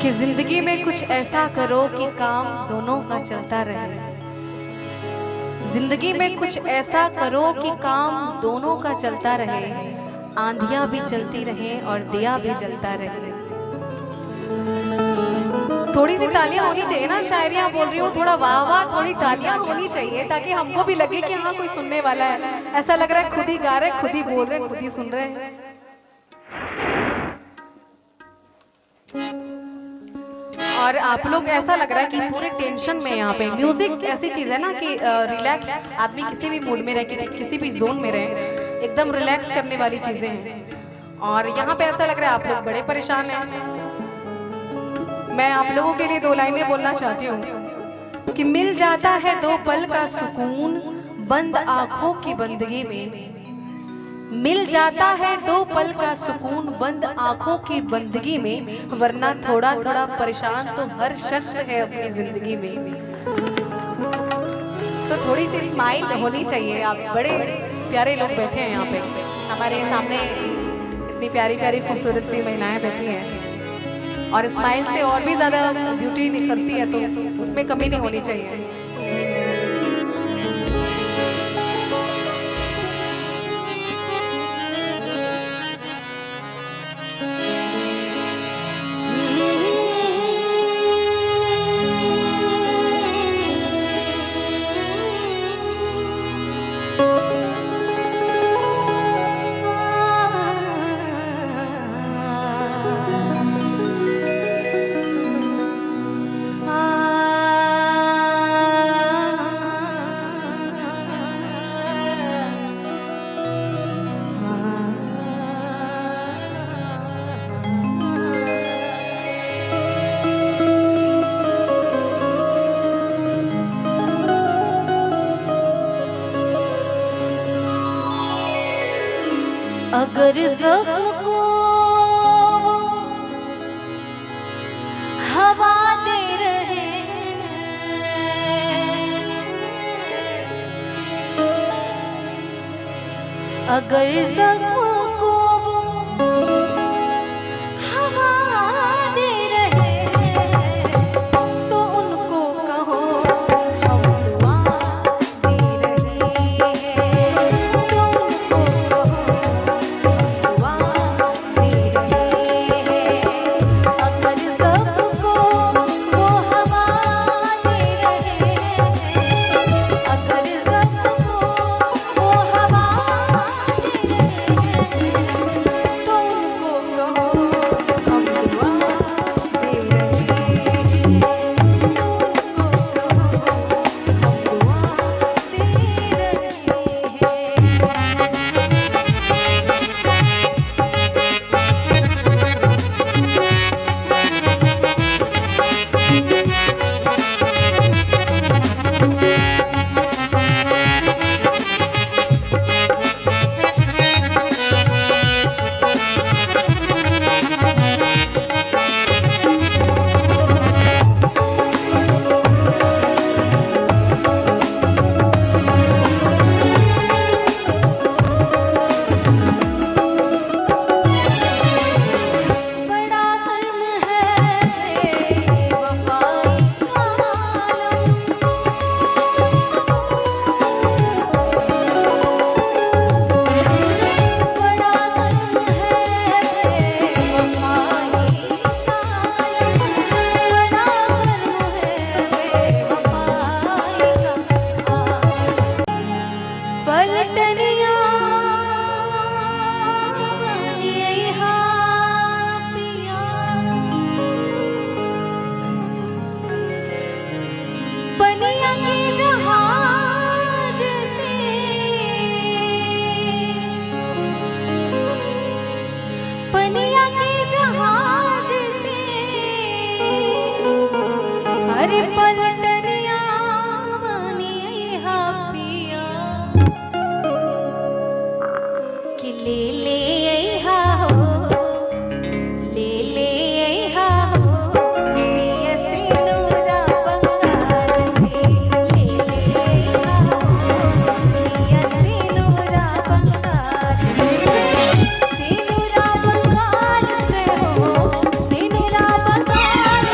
कि जिंदगी में कुछ ऐसा करो कि काम दोनों का चलता रहे। जिंदगी में कुछ ऐसा करो कि काम दोनों का चलता रहे, आंधियां भी चलती रहे और दिया भी जलता रहे। थोड़ी सी तालियां होनी चाहिए ना, शायरियां बोल रही हूँ, थोड़ा वाह वाह, थोड़ी तालियां होनी चाहिए ताकि हमको भी लगे कि हाँ कोई सुनने वाला है। ऐसा लग रहा है खुद ही गा रहे, खुद ही बोल रहे, खुद ही सुन रहे हैं। और आप लोग ऐसा लग रहा है कि पूरे टेंशन में यहाँ पे। म्यूजिक ऐसी चीज है ना कि रिलैक्स, आदमी किसी भी मूड में रहे, किसी भी जोन में रहे, एकदम रिलैक्स करने वाली चीजें हैं। और यहाँ पे ऐसा लग रहा है आप लोग बड़े परेशान हैं। मैं आप लोगों के लिए 2 लाइनें बोलना चाहती हूँ कि मिल जाता है 2 पल का सुकून बंद आंखों की बंदगी में। मिल जाता है 2 पल का सुकून बंद आंखों की बंदगी में, वरना थोड़ा थोड़ा परेशान तो हर शख्स है अपनी जिंदगी में। तो थोड़ी सी स्माइल होनी चाहिए। आप बड़े प्यारे लोग बैठे हैं यहाँ पे, हमारे सामने इतनी प्यारी प्यारी खूबसूरत सी महिलाएं बैठी हैं और स्माइल से और भी ज्यादा ब्यूटी निखरती है, तो उसमें कमी नहीं होनी चाहिए। अगर ज़ख्म को हवा दे रहे हैं, अगर ज़ख्म को हवा दे रहे हैं, तो उनको कहो हम दुआ दे रहे हैं, तो उनको कहो अगर सबको वो हवा दे रहे हैं, अगर सबको वो हवा दे रहे हैं, तो उनको कहो हम दुआ दे रहे हैं, उनको कहो हम दुआ अरे पलटनिया बनी हा पिया कि ले ले हा हो, ले ले हा हो, पिया सिंदूरा बंगाल से, ले ले हा हो, पिया सिंदूरा बंगाल से, सिंदूरा बंगाल से हो, सिंदूरा बंगाल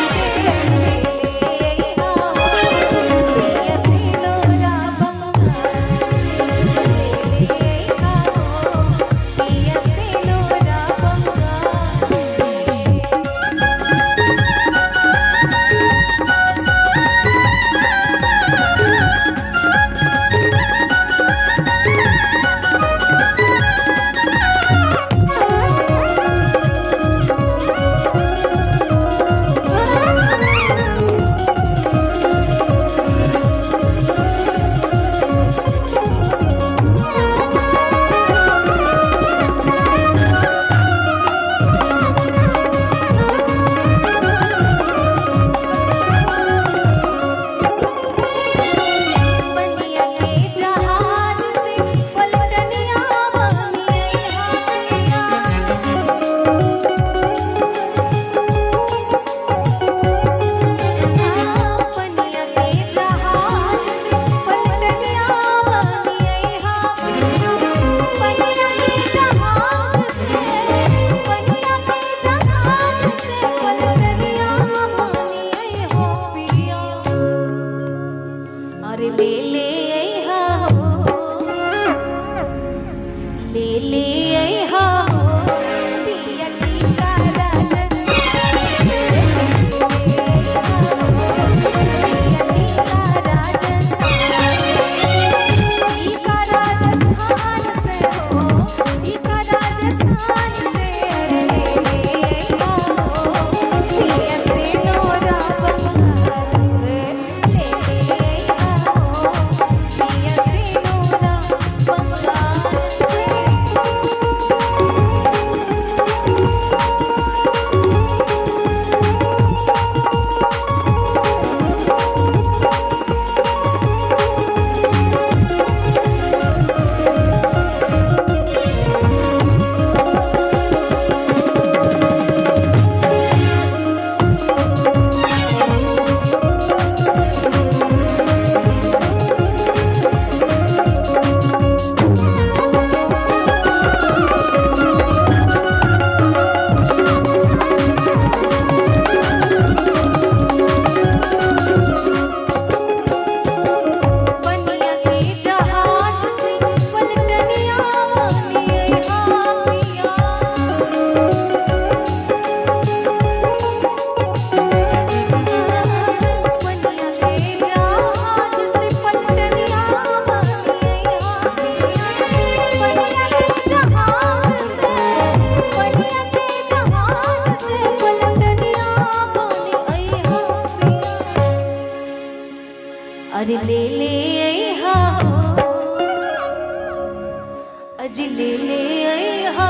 अजी ले ले आया हो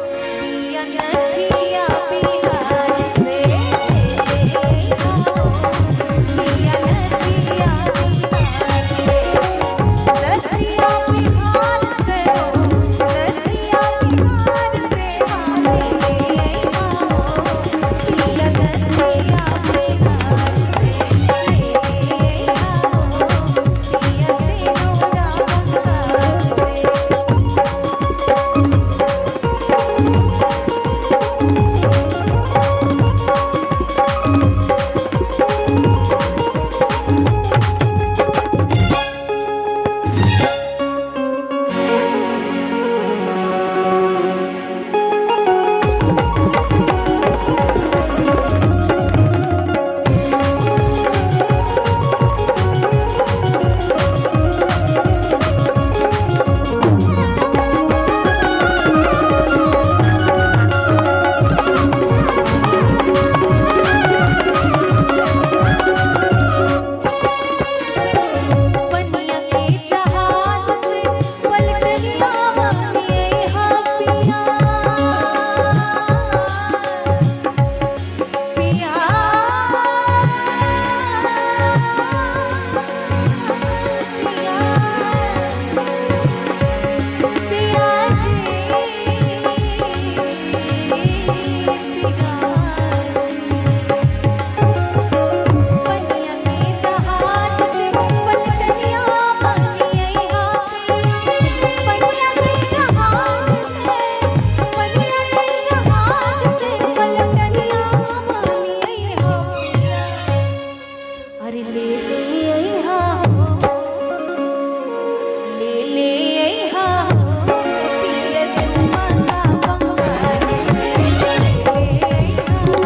पिया नथिया बिहार से, ले ले आया हो पिया नथिया बिहार से, नथिया बिहार से हो, नथिया बिहार से, हाँ ले ले आया हो पिया नथिया बिहार से, ले ले आया हो पिया सिंदूरा बंगाल से। अरे ले ले आया हो, ले ले आया हो पिया झुमका बंगाल से, ले ले आया हो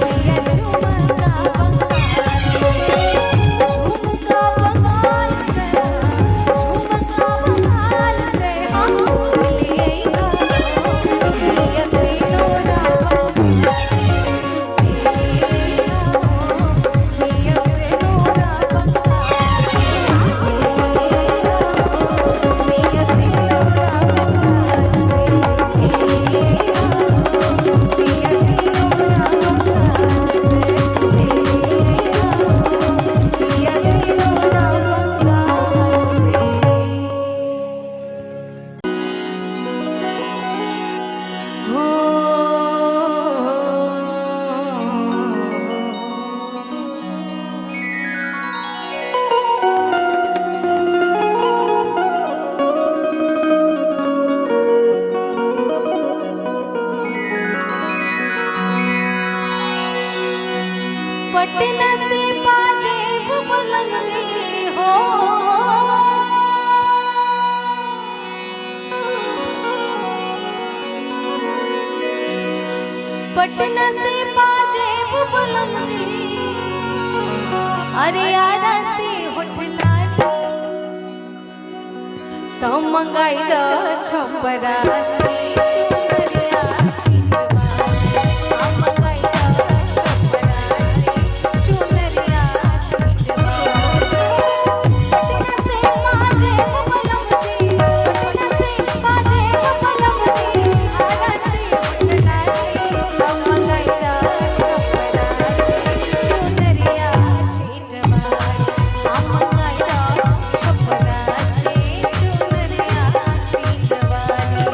पिया झुमका बंगाल से, झुमका बंगाल से, झुमका बंगाल से, हाँ ले आया हो पिया सिंदूरा बंगाल पटना से पाजेब बलम जी हो, पटना से पाजेब बलम जी, अरे आरा से होठलाली तो मंगाई द छपरा से चुनरिया छिटवाली, हाँ मंगाई द छपरा से चुनरिया छिटवाली। पटना से पाजेब बलम जी, पटना से पाजेब बलम जी, आरा से होठलाली तो मंगाई द छपरा से चुनरिया छिटवाली, हाँ मंगाई द छपरा से चुनरिया छिटवाली।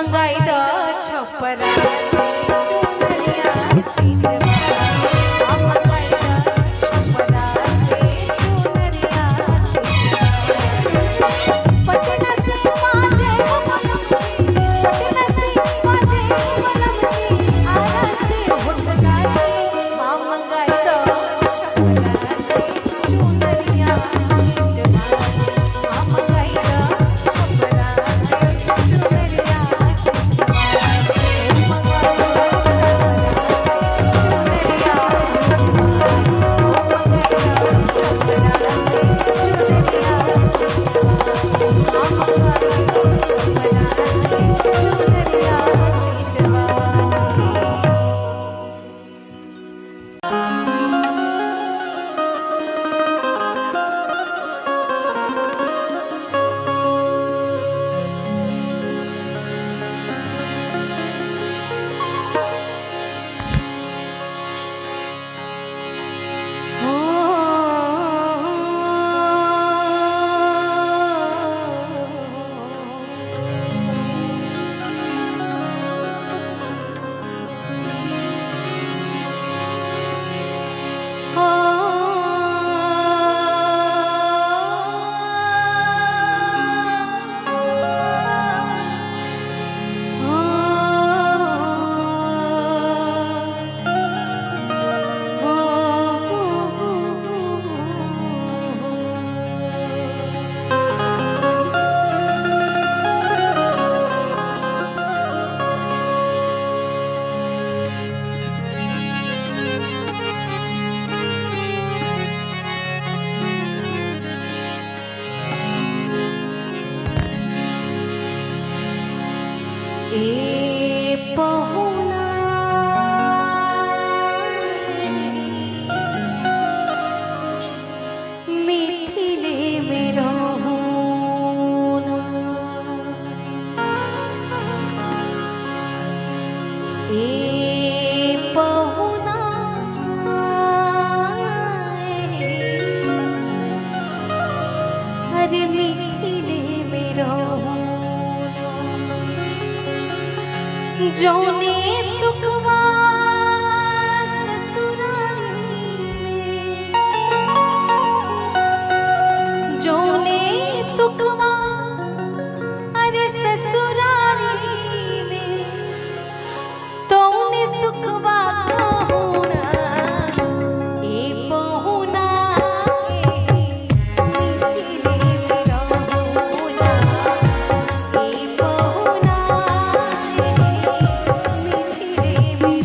मंगाई द छपरा से चुनरिया छिटवा मंगाई द छपरा से चुनरिया छिटवा पटना से बाजे बलम जी पटना से बाजे बलम जी आरा से होठ गाली मां मंगाई द छपरा से चुनरिया छिटवा मां मंगाई द छपरा से चुनरिया ए पहुना मिथिले में रहुना ए पहुना अरे मिथिले में रहुना जौने सुखवा ससुराली में जौने सुखवा अरे ससुराली में तौने सुखवा होना ए पहुना मिथिले में रहुना ए पहुना मिथिले में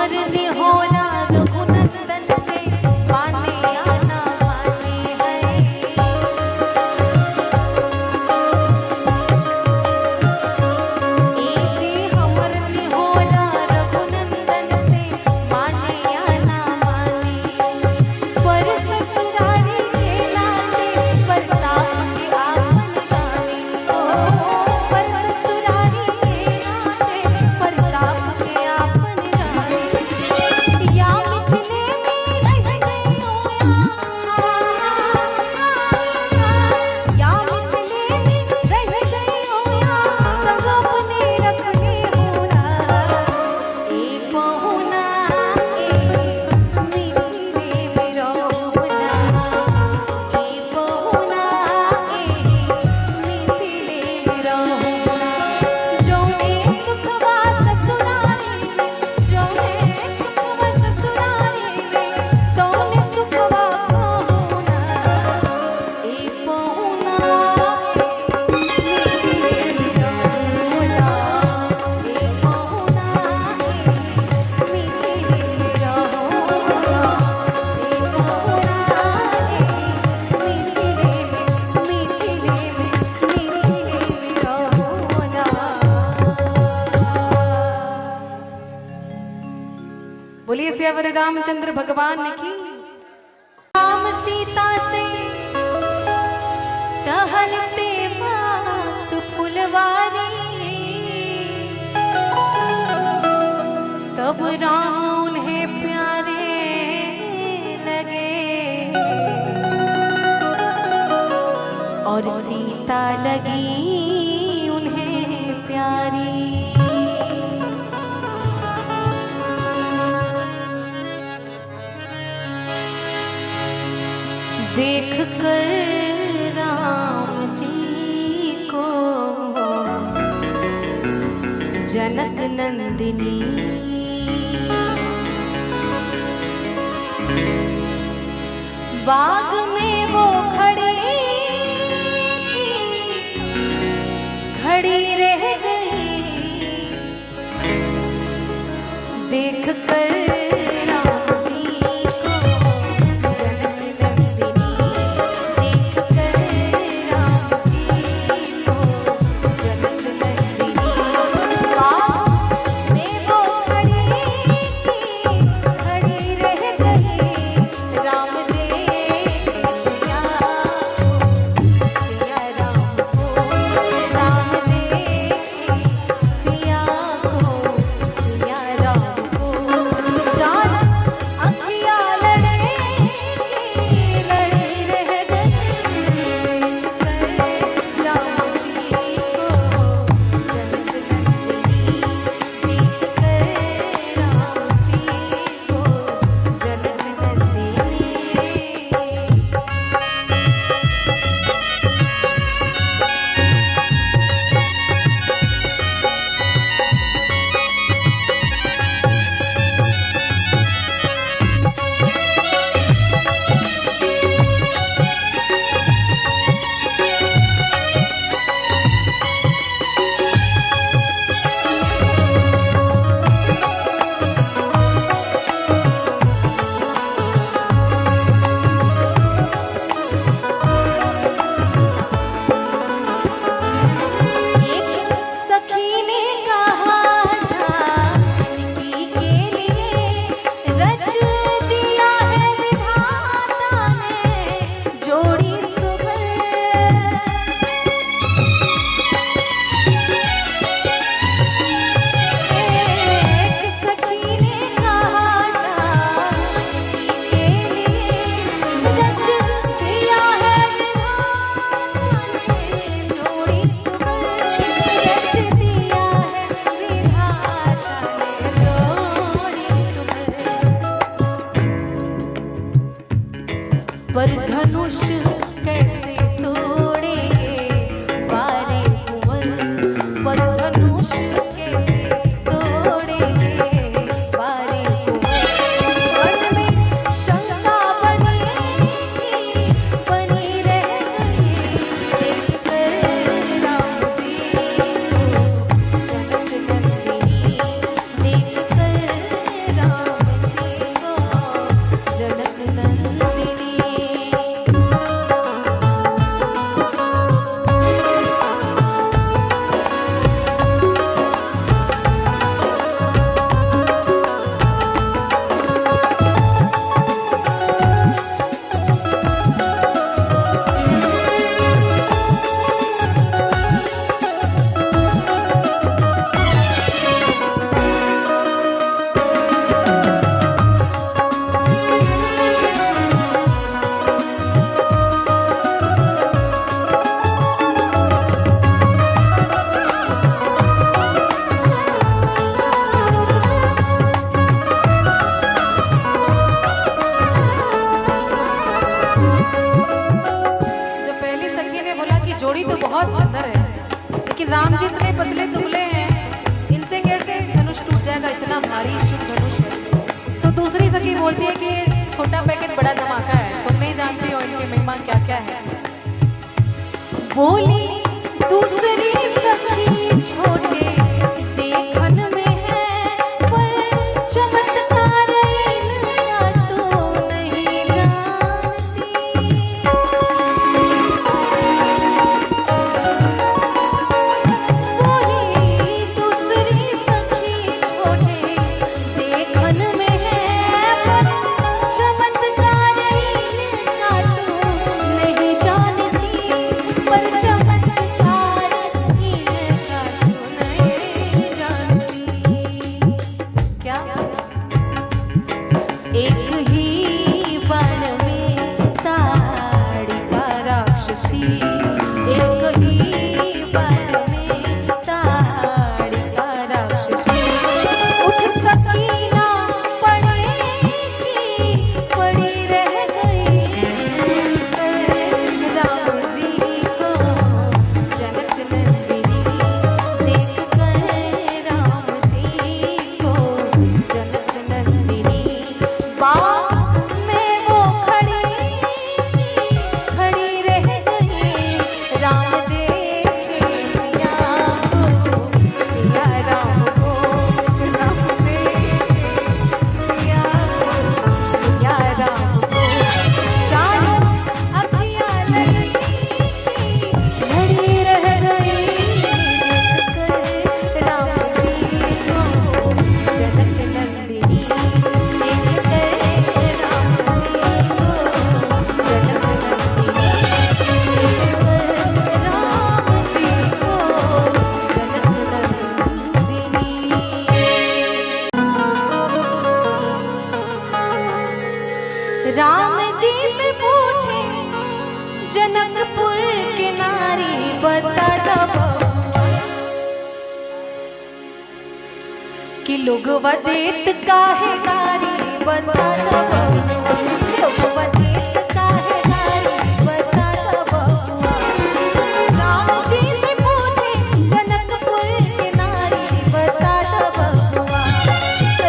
हमर निहोरा रघुनंदन से माने या ना माने है। ए जी हमर निहोरा रघुनंदन से माने या ना माने। पर ससुरारी के नाते प्रताप के आपन जाने। ओ पर ससुरारी के नाते प्रताप के आपन जाने। या मिथिले में रह गई हो या मिथिले में रह गई हो संग अपने रखने होना। ए पहुना ए मिथिले में रहोना। ए पहुना ए मिथिले में रहोना। जौने सुखवा ससुरारी में जौने सुखवा ससुरारी में तौने सुखवा पहुना। ए पहुना मिथिले में रहोना। ए पहुना मिथिले में रहोना। ए बोलिए सियावर रामचंद्र भगवान की। राम सीता से टहलते बात फुलवारी। तब राम उन्हें प्यारे लगे और सीता लगी उन्हें प्यारी। देख कर राम जी को जनक नंदिनी बाग में वो खड़ी रह गई। देख कर राम जी को जनक नंदिनी। देख कर राम जी को जनक नंदिनी। बाग में वो खड़ी रह गई। राम देख सिया राम को। राम देख सिया राम को। जान अखियाँ लड़े रह गई। राम जी को जनक नंदिनी। देख कर राम जी को जनक नंदिनी। एक सखी ने कहा जानकी के लिए रच दिया है विधाता ने जोड़ी सुबह। एक सखी ने कहा जानकी के लिए रच दिया है विधाता ने जोड़ी सुबह। रच दिया है विधाता ने जोड़ी सुबह। पर धनुष कैसे तोड़ेंगे बारे कुंवर। पर धनुष कैसे तोड़ेंगे बारे कुंवर। मन में शंका बनी रह गई। देख कर राम जी को जनक नंदिनी। देख कर राम बोलती है कि ये छोटा पैकेट बड़ा धमाका है, तुम नहीं जानती हो इनके महिमा क्या क्या है। बोली दूसरी सखी छोटे देखन में है, पर चमत्कार इनका तो नहीं जानती। बोली दूसरी सखी छोटे देखन में है, पर चमत्कार इनका तो नहीं जानती। पर चमत्कार इनका तो नहीं जानती। क्या? एक ही बाण में ताड़िका राक्षसी, एक ही बाण में ताड़िका राक्षसी। उठ सकी ना पड़ेगी, पड़ी रह गई। राम जी को जनक नंदिनी देख कर, राम जी को जनक नंदिनी। बाग में वो खड़ी रह गई। राम देखे सिया को, सिया राम को, राम देखे सिया को, सिया राम को। चारों अखियाँ लड़ी रह गई। राम जी को जनक नंदिनी देख कर, राम जी को जनक नंदिनी देख कर, राम जी को जनक नंदिनी। राम जी से पूछे जनकपुर के नारी, बता दो कि लोगवा देत काहे गारी, बता दो लोगवा देत काहे गारी, बता दो। राम जी से पूछे जनकपुर के नारी, बता दो।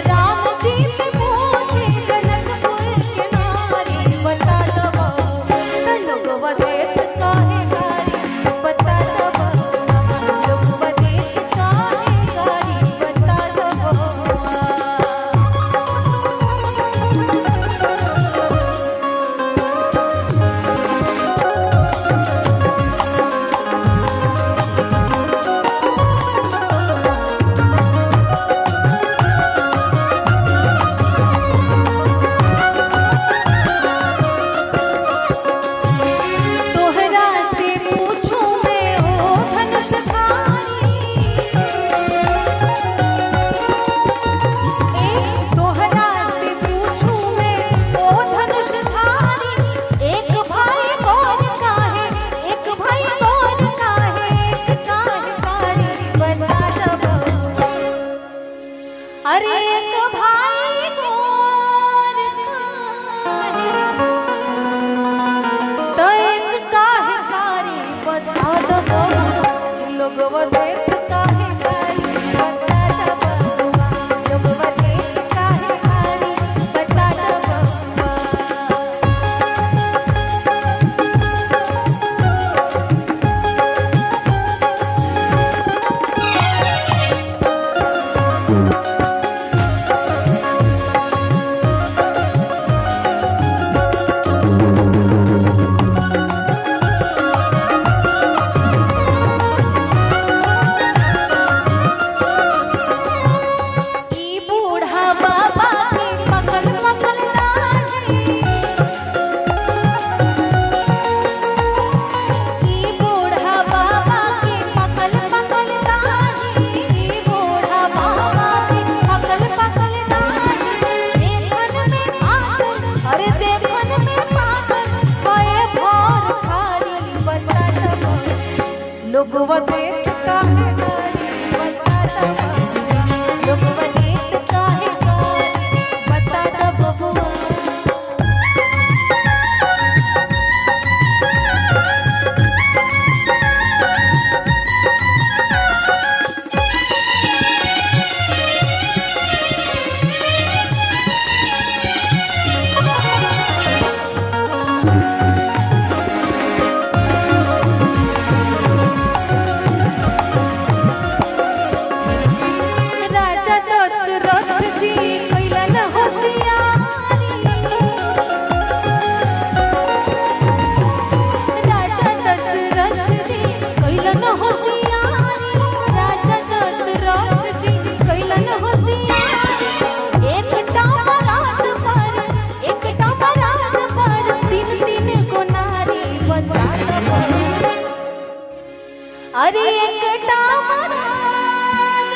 राम जी से पूछे जनकपुर के नारी, बता दो। लोगवा देत काहे गारी, बता दो। लोगवा देत काहे गारी, बता दो। तोहरा से पूछूं मैं ओ धनुषधारी, तोहरा से पूछूं मैं ओ धनुषधारी। एक भाई कौन का है, एक भाई कौन का है, एक कारी बता दो। अरे एक भाई कौन का है, तो एक काहे कारी बता दो। लोगवा देत काहे कारी, बता दो। लोगवा देत काहे कारी, बता दो। ई बूढ़ा बाबा की पकल पकल दाढ़ी, ई बूढ़ा बाबा की पकल पकल दाढ़ी, ई बूढ़ा बाबा की पकल पकल दाढ़ी। देखन में पागल, अरे देखन में पागल, भये भौर खारी, बता दो। लोगवा देत काहे गारी, बता दो। लोगवा देत काहे गारी, बता दो बबुआ। अरे एक टामरान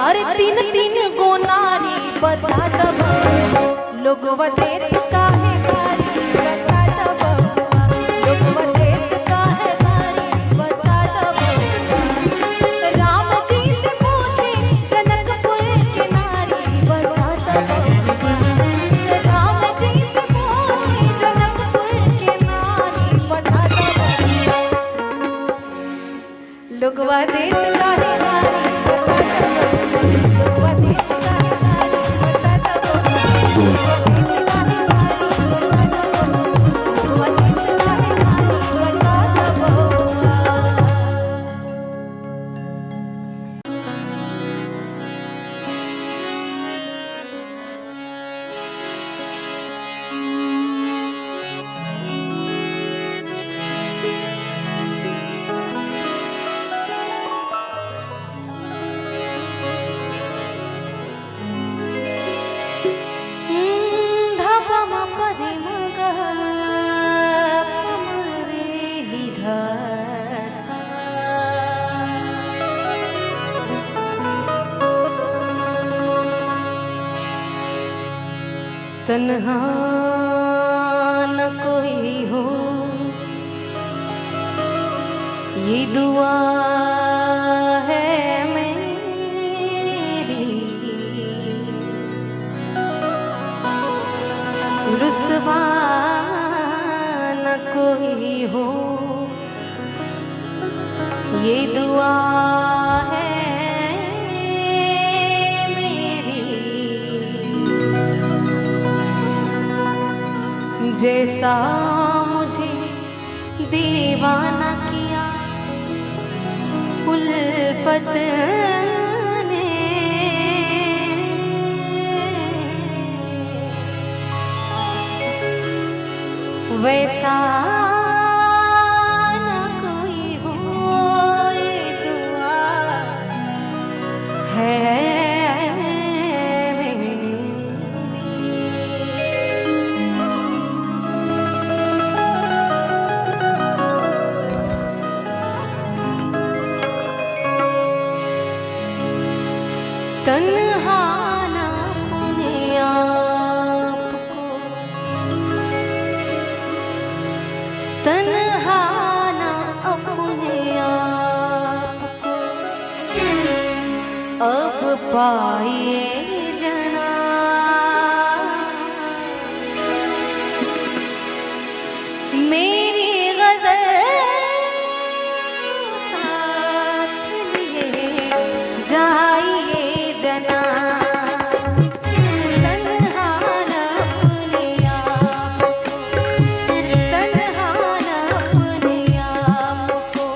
अरे तीन तीन गो नारी बता दब लोग देत काहे गारी बता दब लोग देत काहे गारी बता दब राम जी से पूछे जनकपुर के नारी बता दब राम जी से पूछे जनकपुर के नारी बता दब लोग देत काहे गारी बता दब तन्हा न कोई हो ये दुआ है मेरी रुसवा न कोई हो ये दुआ है जैसा मुझे दीवाना किया उल्फत ने वैसा न कोई हो ये दुआ है तन्हा न अपने आप को तन्हा न अपने आप को अब पाइए जना मेरी गज़ल साथ लिए जाइए जना तन्हा न अपने आप को तन्हा न अपने आप को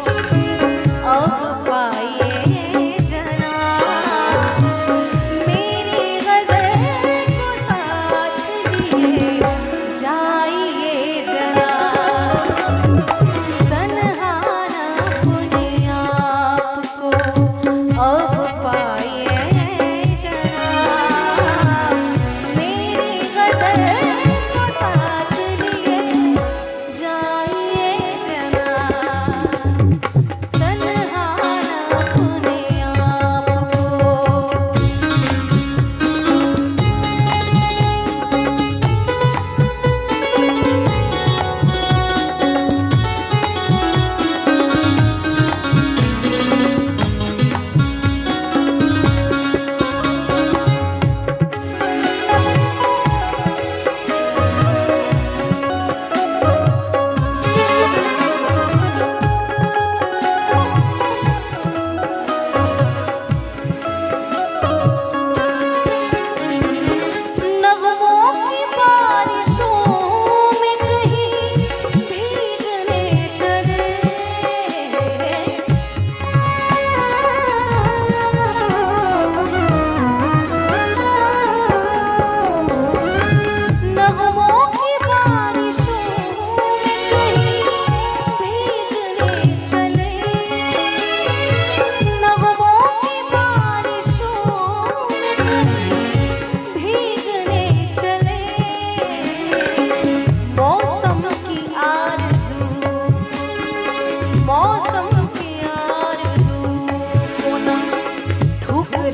अब पाइए जना मेरी गज़ल को साथ लिए जाइए जना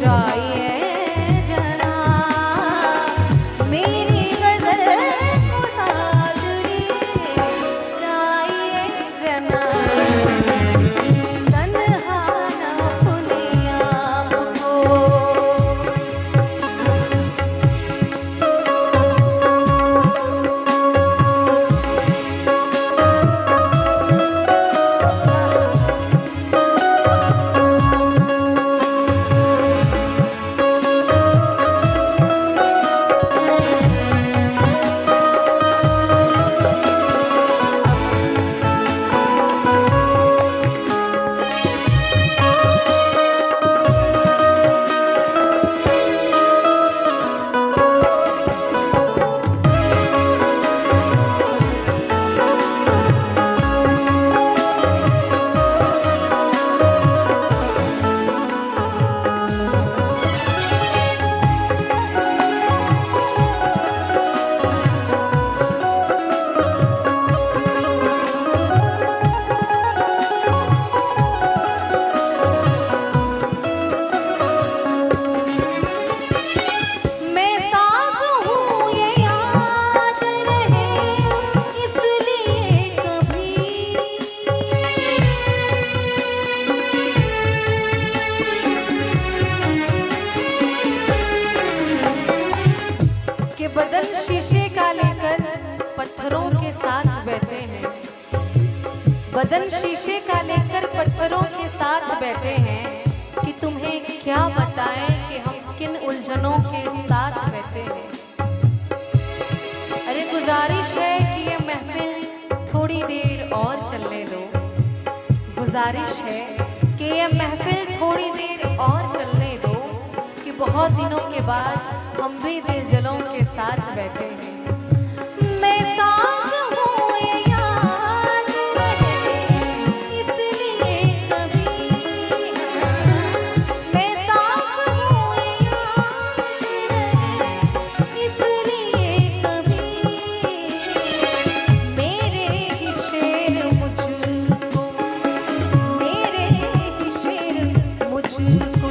जाइए जना, मेरी गजल को साथ लिए जाइए जना, तन्हा ना भूलिए आपको। मैं साज़ हूँ ये याद रहे इसलिए कभी, कि बदन शीशे का लेकर पत्थरों के साथ बैठे हैं, बदन शीशे का लेकर पत्थरों के साथ बैठे हैं, कि तुम्हें क्या बताएं कि हम किन उलझनों के साथ बैठे हैं। अरे गुजारिश है कि ये महफिल थोड़ी देर और चलने दो, गुजारिश है कि ये महफिल थोड़ी देर और चलने दो, कि बहुत दिनों के बाद हम भी दिल जलों के साथ बैठे हैं। मैं साज़ हूँ ये याद रहे इसलिए कभी, मैं साज़ हूँ ये याद रहे इसलिए कभी, मेरे ही शेर मुझको, मेरे ही शेर मुझको